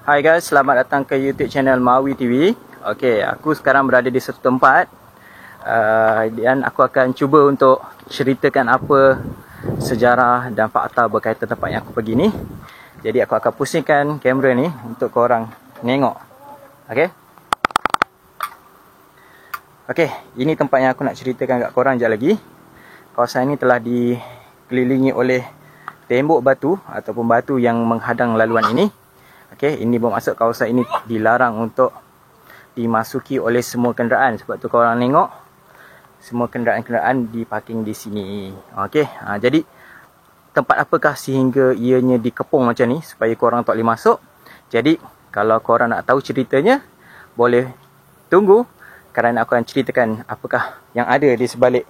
Hai guys, selamat datang ke YouTube channel Mawi TV. Okey, aku sekarang berada di satu tempat dan aku akan cuba untuk ceritakan apa sejarah dan fakta berkaitan tempat yang aku pergi ni. Jadi aku akan pusingkan kamera ni untuk korang tengok. Okey. Okey, ini tempat yang aku nak ceritakan kat korang sekejap lagi. Kawasan ini telah dikelilingi oleh tembok batu ataupun batu yang menghadang laluan ini. Okey, ini bermaksud kawasan ini dilarang untuk dimasuki oleh semua kenderaan. Sebab tu korang tengok semua kenderaan-kenderaan diparking di sini. Okey, jadi tempat apakah sehingga ianya dikepung macam ni supaya korang tak boleh masuk. Jadi kalau korang nak tahu ceritanya, boleh tunggu kerana aku akan ceritakan apakah yang ada di sebalik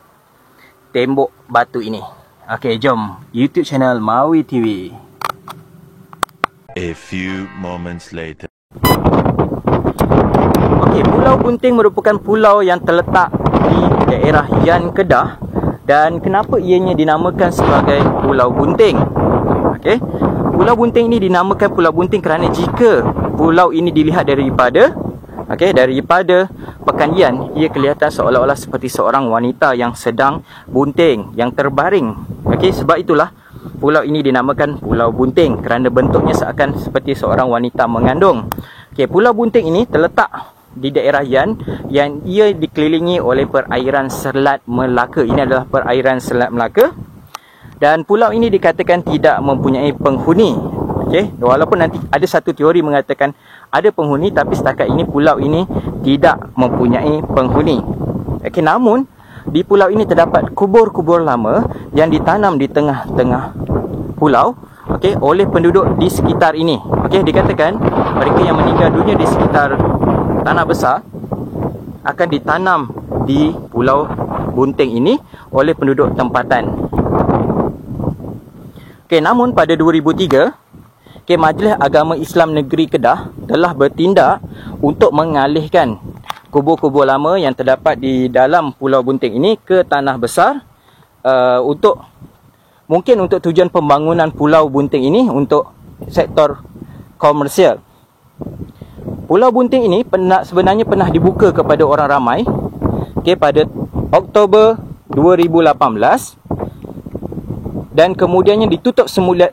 tembok batu ini. Okey, jom YouTube channel Mawi TV. A few moments later. Okey, Pulau Bunting merupakan pulau yang terletak di daerah Yan, Kedah. Dan kenapa ianya dinamakan sebagai Pulau Bunting? Okey, Pulau Bunting ini dinamakan Pulau Bunting kerana jika pulau ini dilihat daripada Pekan Yan, ia kelihatan seolah-olah seperti seorang wanita yang sedang bunting, yang terbaring. Okey, sebab itulah pulau ini dinamakan Pulau Bunting kerana bentuknya seakan seperti seorang wanita mengandung. Okey, Pulau Bunting ini terletak di daerah Yan yang ia dikelilingi oleh perairan Selat Melaka. Ini adalah perairan Selat Melaka. Dan pulau ini dikatakan tidak mempunyai penghuni. Okey, walaupun nanti ada satu teori mengatakan ada penghuni, tapi setakat ini pulau ini tidak mempunyai penghuni. Okey, namun di pulau ini terdapat kubur-kubur lama yang ditanam di tengah-tengah pulau, okey, oleh penduduk di sekitar ini. Okey, dikatakan mereka yang meninggal dunia di sekitar tanah besar akan ditanam di Pulau Bunting ini oleh penduduk tempatan. Okey, namun pada 2003, Majlis Agama Islam Negeri Kedah telah bertindak untuk mengalihkan kubur-kubur lama yang terdapat di dalam Pulau Bunting ini ke tanah besar mungkin untuk tujuan pembangunan Pulau Bunting ini untuk sektor komersial. Pulau Bunting ini sebenarnya pernah dibuka kepada orang ramai pada Oktober 2018 dan kemudiannya ditutup semula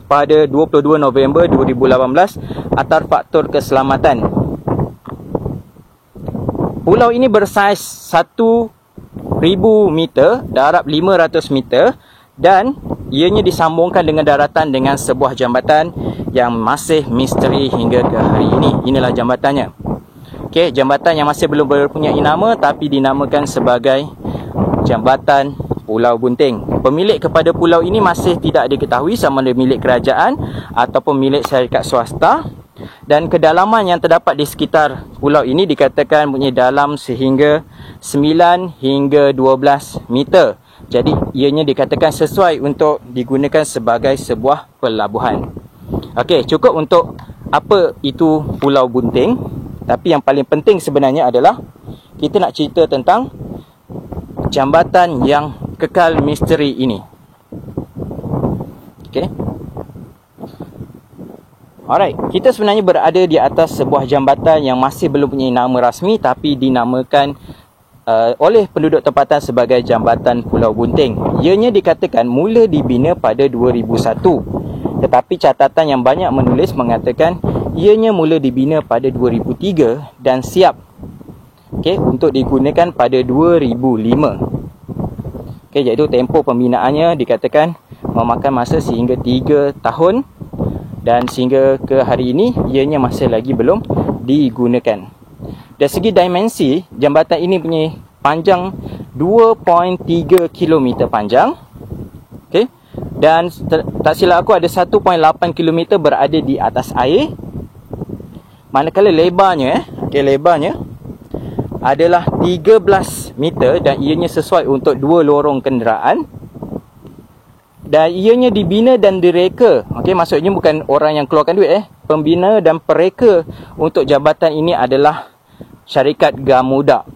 pada 22 November 2018 atas faktor keselamatan. Pulau ini bersaiz 1,000 meter, darab 500 meter dan ianya disambungkan dengan daratan dengan sebuah jambatan yang masih misteri hingga ke hari ini. Inilah jambatannya. Okey, jambatan yang masih belum mempunyai nama tapi dinamakan sebagai Jambatan Pulau Bunting. Pemilik kepada pulau ini masih tidak diketahui sama ada milik kerajaan ataupun milik syarikat swasta. Dan kedalaman yang terdapat di sekitar pulau ini dikatakan punya dalam sehingga 9 hingga 12 meter. Jadi ianya dikatakan sesuai untuk digunakan sebagai sebuah pelabuhan. Okey, cukup untuk apa itu Pulau Bunting. Tapi yang paling penting sebenarnya adalah kita nak cerita tentang jambatan yang kekal misteri ini. Okey. Alright, kita sebenarnya berada di atas sebuah jambatan yang masih belum punya nama rasmi tapi dinamakan oleh penduduk tempatan sebagai Jambatan Pulau Bunting. Ianya dikatakan mula dibina pada 2001. Tetapi catatan yang banyak menulis mengatakan ianya mula dibina pada 2003 dan siap untuk digunakan pada 2005. Iaitu tempoh pembinaannya dikatakan memakan masa sehingga 3 tahun. Dan sehingga ke hari ini ianya masih lagi belum digunakan. Dari segi dimensi, jambatan ini punya panjang 2.3 km panjang. Okey. Dan tak silap aku ada 1.8 km berada di atas air. Manakala lebarnya lebarnya adalah 13 meter dan ianya sesuai untuk 2 lorong kenderaan. Dan ianya dibina dan direka. Okey, maksudnya bukan orang yang keluarkan duit Pembina dan pereka untuk jambatan ini adalah syarikat Gamuda.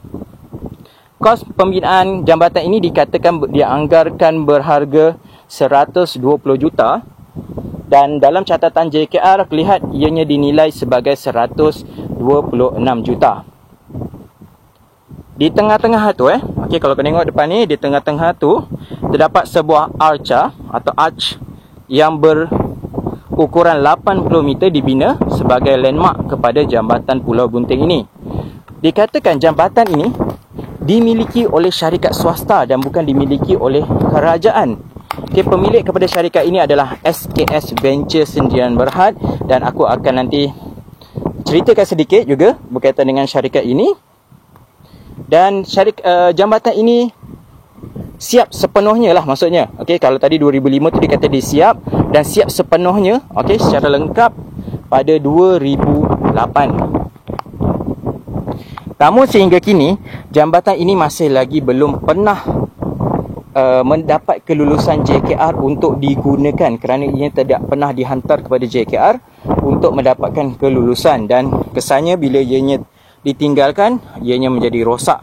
Kos pembinaan jambatan ini dikatakan dianggarkan berharga 120 juta Dan dalam catatan JKR terlihat ianya dinilai sebagai 126 juta. Di tengah-tengah tu okey, kalau kau tengok depan ni, di tengah-tengah tu terdapat sebuah arch yang berukuran 80 meter dibina sebagai landmark kepada jambatan Pulau Bunting ini. Dikatakan jambatan ini dimiliki oleh syarikat swasta dan bukan dimiliki oleh kerajaan. Okay, pemilik kepada syarikat ini adalah SKS Venture Sdn Bhd, dan aku akan nanti ceritakan sedikit juga berkaitan dengan syarikat ini. Dan jambatan ini siap sepenuhnya lah, maksudnya. Okey, kalau tadi 2005 tu dikata dia siap, dan siap sepenuhnya, okey, secara lengkap pada 2008. Namun sehingga kini jambatan ini masih lagi belum pernah mendapat kelulusan JKR untuk digunakan, kerana ia tidak pernah dihantar kepada JKR untuk mendapatkan kelulusan, dan kesannya bila ianya ditinggalkan, ianya menjadi rosak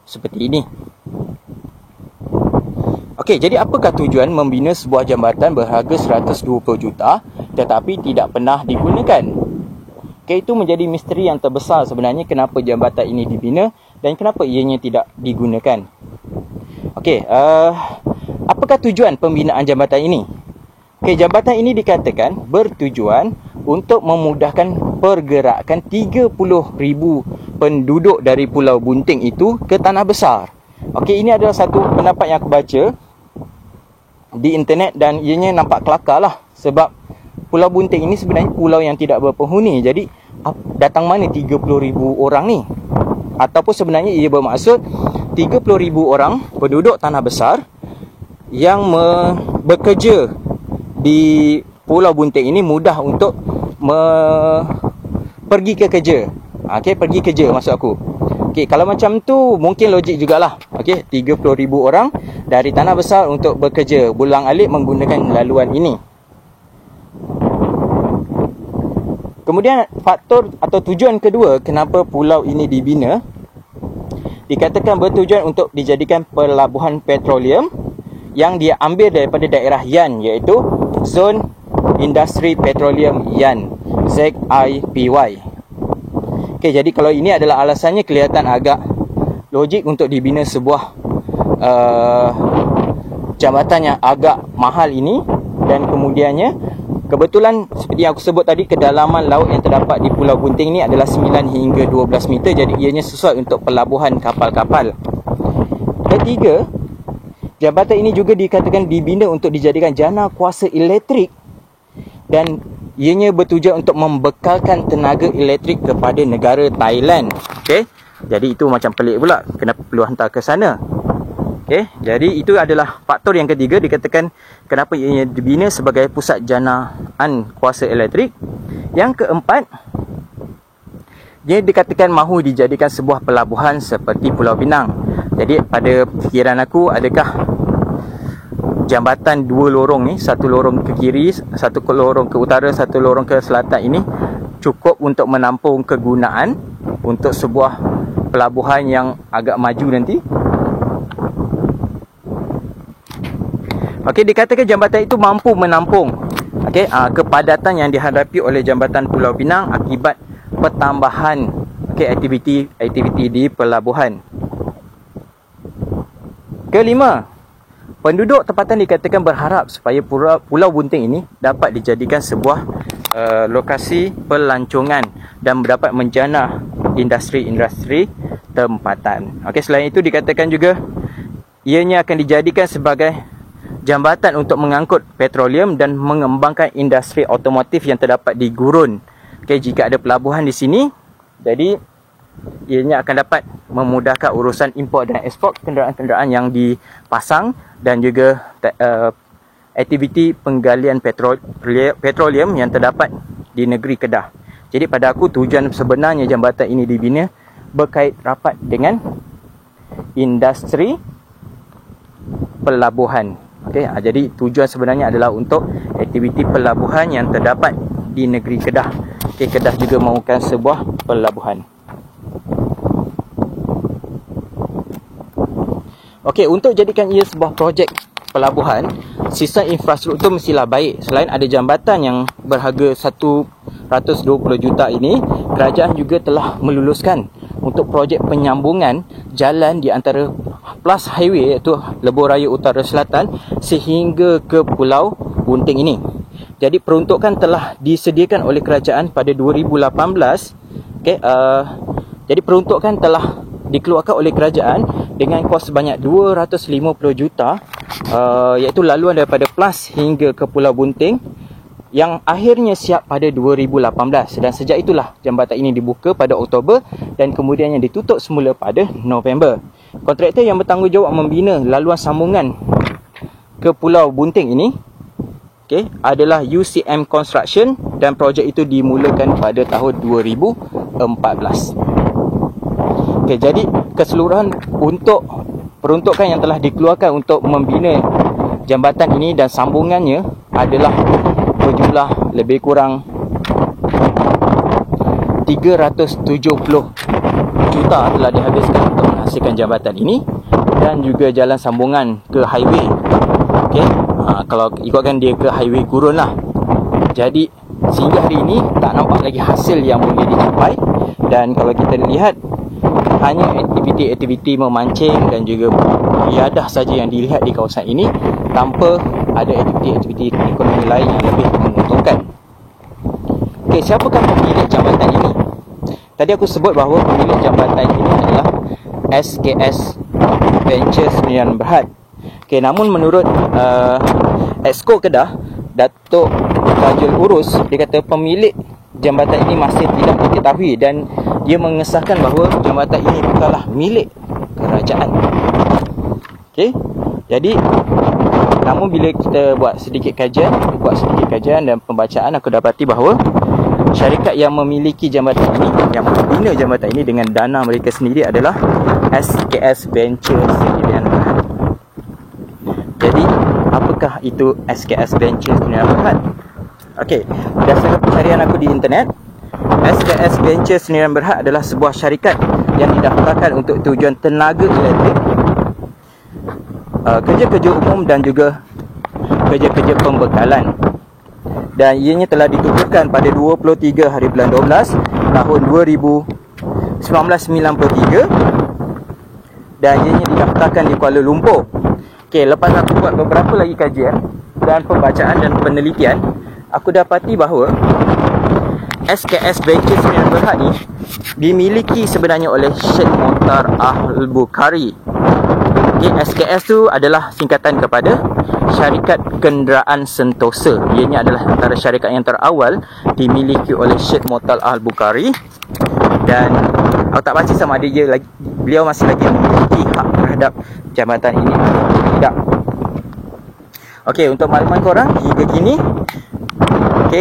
seperti ini. Okey, jadi apakah tujuan membina sebuah jambatan berharga 120 juta tetapi tidak pernah digunakan? Okey, itu menjadi misteri yang terbesar sebenarnya, kenapa jambatan ini dibina dan kenapa ianya tidak digunakan. Okey, apakah tujuan pembinaan jambatan ini? Okey, jambatan ini dikatakan bertujuan untuk memudahkan pergerakan 30,000 penduduk dari Pulau Bunting itu ke Tanah Besar. Okey, ini adalah satu pendapat yang aku baca di internet, dan ianya nampak kelakar lah, sebab Pulau Bunting ini sebenarnya pulau yang tidak berpenghuni. Jadi datang mana 30,000 orang ni? Ataupun sebenarnya ia bermaksud 30,000 orang penduduk Tanah Besar yang bekerja di Pulau Bunting ini mudah untuk pergi ke kerja. Okey, pergi kerja maksud aku. Okey, kalau macam tu mungkin logik jugalah. Okey, 30,000 orang dari Tanah Besar untuk bekerja bulang-alik menggunakan laluan ini. Kemudian faktor atau tujuan kedua kenapa pulau ini dibina, dikatakan bertujuan untuk dijadikan pelabuhan petroleum yang dia ambil daripada daerah Yan, iaitu Zon Industri Petroleum Yan, ZIPY. Okey, jadi kalau ini adalah alasannya, kelihatan agak logik untuk dibina sebuah jambatan yang agak mahal ini. Dan kemudiannya, kebetulan seperti yang aku sebut tadi, kedalaman laut yang terdapat di Pulau Bunting ini adalah 9 hingga 12 meter. Jadi ianya sesuai untuk pelabuhan kapal-kapal. Ketiga, jambatan ini juga dikatakan dibina untuk dijadikan jana kuasa elektrik, dan ianya bertujuan untuk membekalkan tenaga elektrik kepada negara Thailand. Okey, jadi itu macam pelik pula, kenapa perlu hantar ke sana. Okey, jadi itu adalah faktor yang ketiga, dikatakan kenapa ianya dibina sebagai pusat janaan kuasa elektrik. Yang keempat, dia dikatakan mahu dijadikan sebuah pelabuhan seperti Pulau Pinang. Jadi pada fikiran aku, adakah jambatan dua lorong ni, satu lorong ke kiri, satu lorong ke utara, satu lorong ke selatan ini cukup untuk menampung kegunaan untuk sebuah pelabuhan yang agak maju nanti? Okey, dikatakan jambatan itu mampu menampung kepadatan yang dihadapi oleh jambatan Pulau Pinang akibat pertambahan aktiviti di pelabuhan. Kelima, penduduk tempatan dikatakan berharap supaya Pulau Bunting ini dapat dijadikan sebuah lokasi pelancongan dan dapat menjana industri-industri tempatan. Okey, selain itu dikatakan juga ianya akan dijadikan sebagai jambatan untuk mengangkut petroleum dan mengembangkan industri otomotif yang terdapat di gurun. Okey, jika ada pelabuhan di sini, jadi ianya akan dapat memudahkan urusan import dan ekspor kenderaan-kenderaan yang dipasang, dan juga aktiviti penggalian petroleum yang terdapat di negeri Kedah. Jadi pada aku, tujuan sebenarnya jambatan ini dibina berkait rapat dengan industri pelabuhan. Okey, jadi tujuan sebenarnya adalah untuk aktiviti pelabuhan yang terdapat di negeri Kedah. Okey, Kedah juga mahukan sebuah pelabuhan. Okey, untuk jadikan ia sebuah projek pelabuhan, sistem infrastruktur mestilah baik. Selain ada jambatan yang berharga 120 juta ini, kerajaan juga telah meluluskan untuk projek penyambungan jalan di antara plus highway iaitu Lebuh Raya Utara Selatan sehingga ke Pulau Bunting ini. Jadi peruntukan telah disediakan oleh kerajaan pada 2018. Jadi peruntukan telah dikeluarkan oleh kerajaan dengan kos sebanyak 250 juta, iaitu laluan daripada Plus hingga ke Pulau Bunting yang akhirnya siap pada 2018, dan sejak itulah jambatan ini dibuka pada Oktober dan kemudiannya ditutup semula pada November. Kontraktor yang bertanggungjawab membina laluan sambungan ke Pulau Bunting ini adalah UCM Construction, dan projek itu dimulakan pada tahun 2014. Jadi keseluruhan untuk peruntukan yang telah dikeluarkan untuk membina jambatan ini dan sambungannya adalah berjumlah lebih kurang 370 juta telah dihabiskan untuk menghasilkan jambatan ini dan juga jalan sambungan ke highway. Kalau ikutkan dia ke highway Gurun lah. Jadi sehingga hari ini tak nampak lagi hasil yang boleh dicapai, dan kalau kita lihat hanya aktiviti-aktiviti memancing dan juga riadah saja yang dilihat di kawasan ini tanpa ada aktiviti-aktiviti ekonomi lain yang lebih menguntungkan. Siapakah pemilik jambatan ini? Tadi aku sebut bahawa pemilik jambatan ini adalah SKS Ventures Sdn Bhd. Namun menurut Exco Kedah, Datuk Fajul Urus, dia kata pemilik jambatan ini masih tidak diketahui dan dia mengesahkan bahawa jambatan ini bukanlah milik kerajaan. Jadi namun bila kita buat sedikit kajian dan pembacaan, aku dapati bahawa syarikat yang memiliki jambatan ini, yang membina jambatan ini dengan dana mereka sendiri adalah SKS Ventures Sdn Bhd. Jadi apakah itu SKS Ventures Sdn Bhd? Berdasarkan pencarian aku di internet, SKS Ventures Sdn Bhd adalah sebuah syarikat yang didaftarkan untuk tujuan tenaga elektrik, kerja-kerja umum dan juga kerja-kerja pembekalan, dan ianya telah ditubuhkan pada 23 hari bulan 12 tahun 1993 dan ianya didaftarkan di Kuala Lumpur. Lepas aku buat beberapa lagi kajian dan pembacaan dan penelitian, aku dapati bahawa SKS Ventures Sdn Bhd ni dimiliki sebenarnya oleh Sheikh Montar Al-Bukhari. SKS tu adalah singkatan kepada Syarikat Kenderaan Sentosa. Ianya adalah antara syarikat yang terawal dimiliki oleh Sheikh Montar Al-Bukhari, dan aku tak baca sama ada beliau masih lagi memiliki hak terhadap jambatan ini atau tidak. Untuk makluman korang, hingga kini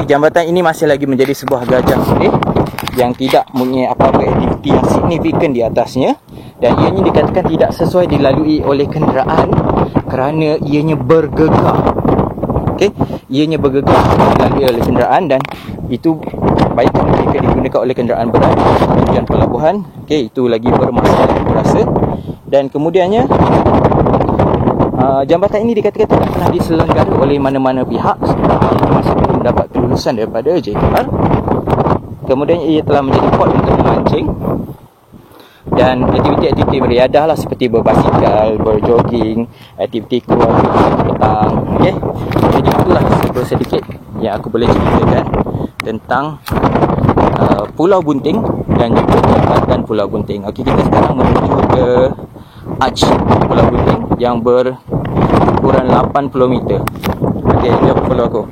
jambatan ini masih lagi menjadi sebuah gajah putih yang tidak mempunyai apa-apa aktiviti yang signifikan di atasnya, dan ianya dikatakan tidak sesuai dilalui oleh kenderaan kerana ianya bergegar. Ianya bergegar dilalui oleh kenderaan, dan itu baik jika digunakan oleh kenderaan berat tujuan pelabuhan, itu lagi bermasalah aku rasa. Dan kemudiannya jambatan ini dikatakan tidak pernah diselenggara oleh mana-mana pihak, masih belum mendapat kelulusan daripada JKR. Kemudian ia telah menjadi port untuk memancing dan aktiviti-aktiviti beriadah lah, seperti berbasikal, berjogging, aktiviti keluarga petang. Jadi itulah sedikit yang aku boleh ceritakan tentang Pulau Bunting dan juga jambatan Pulau Bunting. Kita sekarang menuju ke Arch Pulau Bunting yang berukuran 80 meter. Jom follow aku.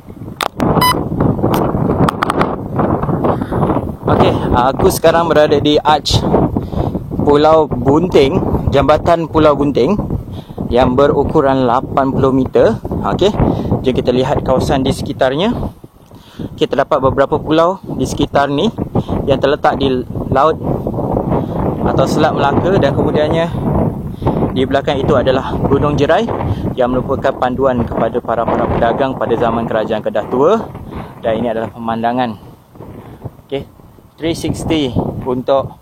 Aku sekarang berada di Arch Pulau Bunting, jambatan Pulau Bunting yang berukuran 80 meter. Jom kita lihat kawasan di sekitarnya. Kita dapat beberapa pulau di sekitar ni yang terletak di laut atau Selat Melaka, dan kemudiannya di belakang itu adalah Gunung Jerai yang merupakan panduan kepada para pedagang pada zaman Kerajaan Kedah Tua. Dan ini adalah pemandangan 360 untuk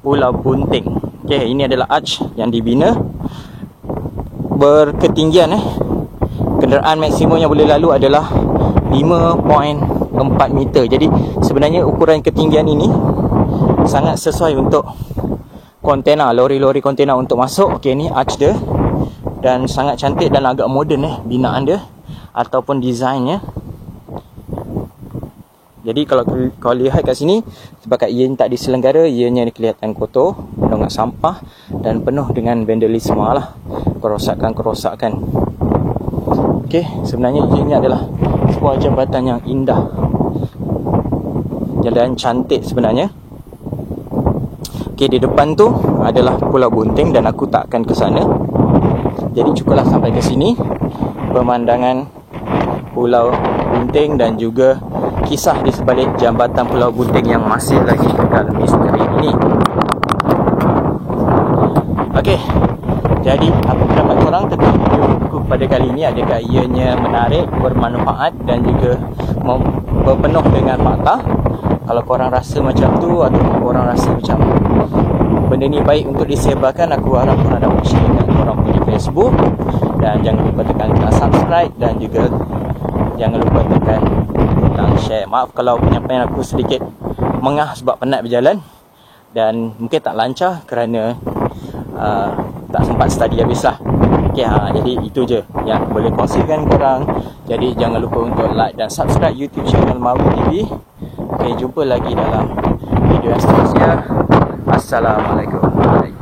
Pulau Bunting. Ini adalah arch yang dibina berketinggian kenderaan maksimum yang boleh lalu adalah 5.4 meter. Jadi sebenarnya ukuran ketinggian ini sangat sesuai untuk kontena, lori-lori kontena untuk masuk. Okey, ni arch dia dan sangat cantik dan agak moden binaan dia ataupun desainnya. Jadi kalau kau lihat kat sini, sebab ianya tak diselenggara, ianya kelihatan kotor, penuh dengan sampah dan penuh dengan vandalisme lah, kerosakan-kerosakan. Okey, sebenarnya ianya adalah sebuah jambatan yang indah dan cantik sebenarnya. Okey, di depan tu adalah Pulau Bunting dan aku tak akan ke sana. Jadi cukuplah sampai ke sini pemandangan Pulau Bunting dan juga kisah di sebalik jambatan Pulau Bunting yang masih lagi kekal misteri ini. Okey, jadi apa pendapat korang tentang video aku pada kali ini? Adakah ianya menarik, bermanfaat dan juga berpenuh dengan fakta? Kalau korang rasa macam tu atau korang rasa macam benda ni baik untuk disebarkan, aku harap korang dapat share kat korang punya Facebook. Dan jangan lupa tekan subscribe dan juga jangan lupa tekan butang share. Maaf kalau penyampaian aku sedikit mengah sebab penat berjalan dan mungkin tak lancar kerana tak sempat study habis lah. Okay, jadi itu je yang boleh kongsikan korang. Jadi jangan lupa untuk like dan subscribe YouTube channel Mawi TV. Okay, jumpa lagi dalam video yang seterusnya. Assalamualaikum.